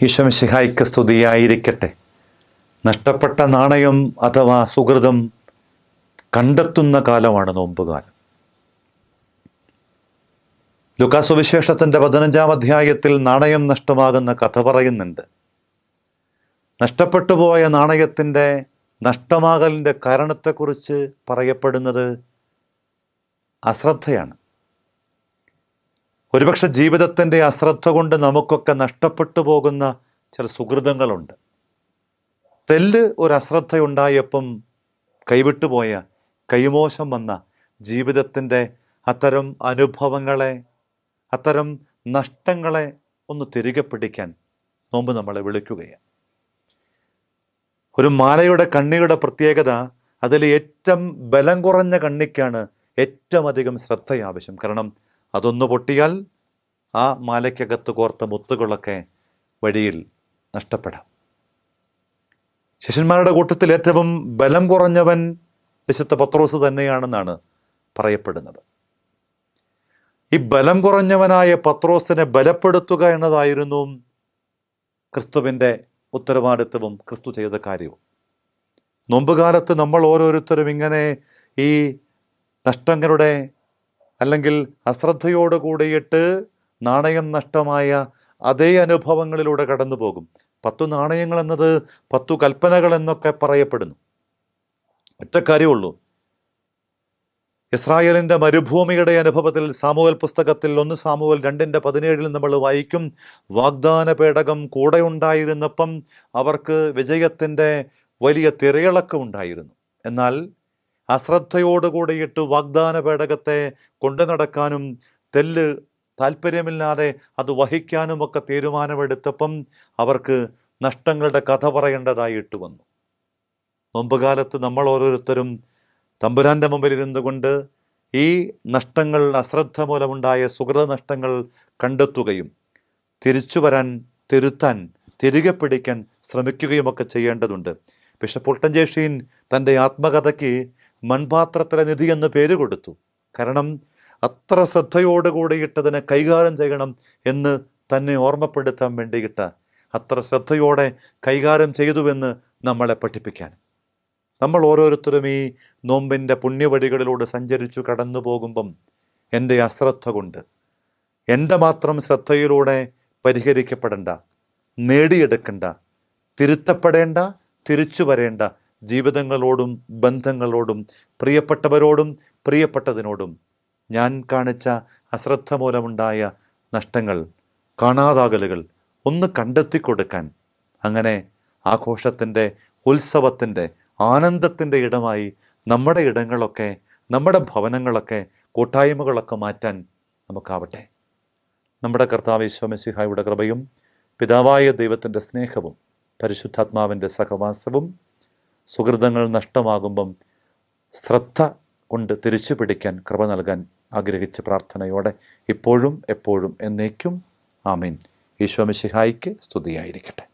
ഈശോ മിശിഹായ്ക്ക് സ്തുതിയായിരിക്കട്ടെ. നഷ്ടപ്പെട്ട നാണയം അഥവാ സുഹൃതം കണ്ടെത്തുന്ന കാലമാണ് നോമ്പുകാലം. ലൂക്കാ സുവിശേഷത്തിൻ്റെ 15-ാം അധ്യായത്തിൽ നാണയം നഷ്ടമാകുന്ന കഥ പറയുന്നുണ്ട്. നഷ്ടപ്പെട്ടു പോയ നാണയത്തിൻ്റെ നഷ്ടമാകലിൻ്റെ കാരണത്തെക്കുറിച്ച് പറയപ്പെടുന്നത് അശ്രദ്ധയാണ്. ഒരുപക്ഷെ ജീവിതത്തിൻ്റെ അശ്രദ്ധ കൊണ്ട് നമുക്കൊക്കെ നഷ്ടപ്പെട്ടു പോകുന്ന ചില സുഹൃതങ്ങളുണ്ട്. തെല്ല് ഒരു അശ്രദ്ധയുണ്ടായപ്പം കൈവിട്ടുപോയ, കൈമോശം വന്ന ജീവിതത്തിൻ്റെ അത്തരം അനുഭവങ്ങളെ, അത്തരം നഷ്ടങ്ങളെ ഒന്ന് തിരികെ പിടിക്കാൻ നോമ്പ് നമ്മളെ വിളിക്കുകയാണ്. ഒരു മാലയുടെ കണ്ണിയുടെ പ്രത്യേകത, അതിൽ ഏറ്റവും ബലം കുറഞ്ഞ കണ്ണിക്കാണ് ഏറ്റവും അധികം ശ്രദ്ധ ആവശ്യം. കാരണം അതൊന്ന് പൊട്ടിയാൽ ആ മാലയ്ക്കകത്ത് കോർത്ത മുത്തുകളൊക്കെ വഴിയിൽ നഷ്ടപ്പെടാം. ശിഷ്യന്മാരുടെ കൂട്ടത്തിൽ ഏറ്റവും ബലം കുറഞ്ഞവൻ വിശുദ്ധ പത്രോസ് തന്നെയാണെന്നാണ് പറയപ്പെടുന്നത്. ഈ ബലം കുറഞ്ഞവനായ പത്രോസിനെ ബലപ്പെടുത്തുക എന്നതായിരുന്നു ക്രിസ്തുവിൻ്റെ ഉത്തരവാദിത്വവും ക്രിസ്തു ചെയ്ത കാര്യവും. നോമ്പുകാലത്ത് നമ്മൾ ഓരോരുത്തരും ഇങ്ങനെ ഈ നഷ്ടങ്ങളുടെ അല്ലെങ്കിൽ അശ്രദ്ധയോട് കൂടിയിട്ട് നാണയം നഷ്ടമായ അതേ അനുഭവങ്ങളിലൂടെ കടന്നു പോകും. 10 നാണയങ്ങൾ എന്നത് 10 കൽപ്പനകൾ എന്നൊക്കെ പറയപ്പെടുന്നു. ഒറ്റ കാര്യമുള്ളൂ, ഇസ്രായേലിൻ്റെ മരുഭൂമിയുടെ അനുഭവത്തിൽ സാമുവേൽ പുസ്തകത്തിൽ 1 സാമുവേൽ 2:17 നമ്മൾ വായിക്കും, വാഗ്ദാന പേടകം കൂടെ ഉണ്ടായിരുന്നപ്പം അവർക്ക് വിജയത്തിൻ്റെ വലിയ തിരയിളക്കം ഉണ്ടായിരുന്നു. എന്നാൽ അശ്രദ്ധയോടുകൂടിയിട്ട് വാഗ്ദാന പേടകത്തെ കൊണ്ടു നടക്കാനും തെല്ല് താല്പര്യമില്ലാതെ അത് വഹിക്കാനുമൊക്കെ തീരുമാനമെടുത്തപ്പം അവർക്ക് നഷ്ടങ്ങളുടെ കഥ പറയേണ്ടതായിട്ട് വന്നു. നോമ്പുകാലത്ത് നമ്മൾ ഓരോരുത്തരും തമ്പുരാൻ്റെ മുമ്പിൽ ഇരുന്നു കൊണ്ട് ഈ നഷ്ടങ്ങൾ, അശ്രദ്ധ മൂലമുണ്ടായ സുഹൃത നഷ്ടങ്ങൾ കണ്ടെത്തുകയും തിരിച്ചു വരാൻ, തിരുത്താൻ, തിരികെ പിടിക്കാൻ ശ്രമിക്കുകയുമൊക്കെ ചെയ്യേണ്ടതുണ്ട്. ബിഷപ്പ് പുൾട്ടൻജേഷിൻ തൻ്റെ ആത്മകഥയ്ക്ക് മൺപാത്രത്തിലെ നിധി എന്ന് പേര് കൊടുത്തു. കാരണം അത്ര ശ്രദ്ധയോടുകൂടിയിട്ടതിനെ കൈകാര്യം ചെയ്യണം എന്ന് തന്നെ ഓർമ്മപ്പെടുത്താൻ വേണ്ടിയിട്ട് അത്ര ശ്രദ്ധയോടെ കൈകാര്യം ചെയ്തുവെന്ന് നമ്മളെ പഠിപ്പിക്കാൻ. നമ്മൾ ഓരോരുത്തരും ഈ നോമ്പിൻ്റെ പുണ്യവഴികളിലൂടെ സഞ്ചരിച്ചു കടന്നു പോകുമ്പം എൻ്റെ അശ്രദ്ധ കൊണ്ട്, എൻ്റെ മാത്രം ശ്രദ്ധയിലൂടെ പരിഹരിക്കപ്പെടേണ്ട, നേടിയെടുക്കേണ്ട, തിരുത്തപ്പെടേണ്ട, തിരിച്ചു വരേണ്ട ജീവിതങ്ങളോടും ബന്ധങ്ങളോടും പ്രിയപ്പെട്ടവരോടും പ്രിയപ്പെട്ടതിനോടും ഞാൻ കാണിച്ച അശ്രദ്ധ മൂലമുണ്ടായ നഷ്ടങ്ങൾ, കാണാതാകലുകൾ ഒന്ന് കണ്ടെത്തി കൊടുക്കാൻ, അങ്ങനെ ആഘോഷത്തിൻ്റെ, ഉത്സവത്തിൻ്റെ, ആനന്ദത്തിൻ്റെ ഇടമായി നമ്മുടെ ഇടങ്ങളൊക്കെ, നമ്മുടെ ഭവനങ്ങളൊക്കെ, കൂട്ടായ്മകളൊക്കെ മാറ്റാൻ നമുക്കാവട്ടെ. നമ്മുടെ കർത്താവ് ഈശോ മിശിഹായുടെ കൃപയും പിതാവായ ദൈവത്തിൻ്റെ സ്നേഹവും പരിശുദ്ധാത്മാവിൻ്റെ സഹവാസവും സുഹൃതങ്ങൾ നഷ്ടമാകുമ്പം ശ്രദ്ധ കൊണ്ട് തിരിച്ചു പിടിക്കാൻ കൃപ നൽകാൻ ആഗ്രഹിച്ച പ്രാർത്ഥനയോടെ ഇപ്പോഴും എപ്പോഴും എന്നേക്കും ആമീൻ. ഈശോ മിശിഹായ്ക്ക് സ്തുതിയായിരിക്കട്ടെ.